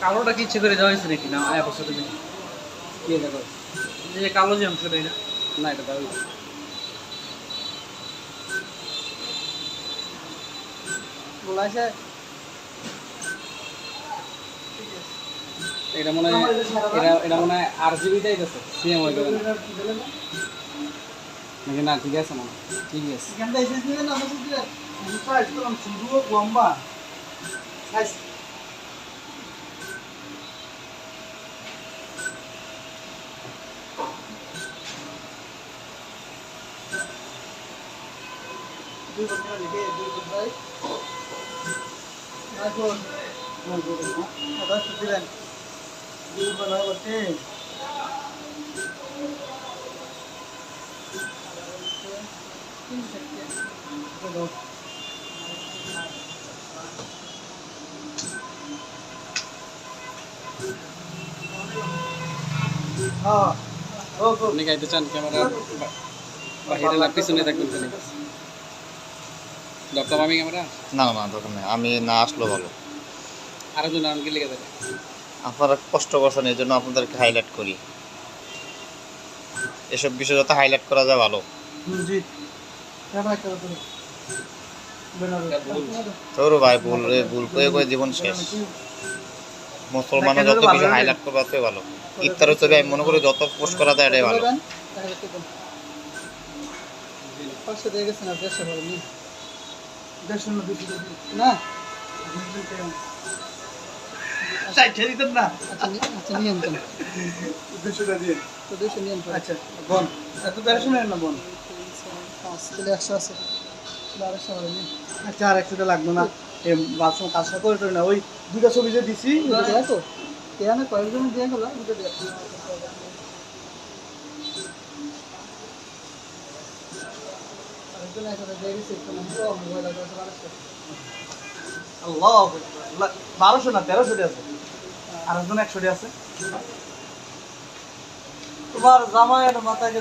কালোটা কি ইচ্ছে করে দেওয়া হয়েছে নাকি না অবস্থা তুমি কি দেখো যে কালো যে অংশটা এটা না এটা দাও বলাছে এটা মনে হয় এটা মনে হয় আরজিবিটাই আছে সিএম হয়ে গেল নাকি না ঠিক আছে মনে ঠিক আছে এখানটা এসেছে না আমাদের যে সাইজ তো শুধু লম্বা সাইজ দুই বছর লিখে দুই বছর এখন আদা দিলেন দুই বছর হচ্ছে আপনি গাইতে চান ক্যামেরা বাহিরে না পিছনে থাকবেন খালি ডক্টর আমি ক্যামেরা না না দরকার নেই, আমি না আসলেও ভালো। আরেকজন আমাকে লিখে দেবে আপনারা কষ্ট করছেন এই জন্য আপনাদেরকে হাইলাইট করি, এসব বিষয় যত হাইলাইট করা যায় ভালো। জি তোর ভাই ভুল ভুল করে জীবন শেষ। মুসলমানও যত বেশি হাইলাইট করবে ততই ভালো। ইফতারের ছবি আমি মনে করি যত পোস্ট করা যায় এটাই ভালো। না আচ্ছা বন এত 1300 না বন 100 আছে 1200 আচ্ছা আর 100টা লাগবে না এই বাসন কাজটা করে না ওই দুটো ছবি যে দিছি দেখো কেন কয়েকজন দিয়ে গেল দুটো দেখো আল্লাহ 1200 না 1300 আছে আর একজন 100 আছে তোমার জামাইয়ের মাথায়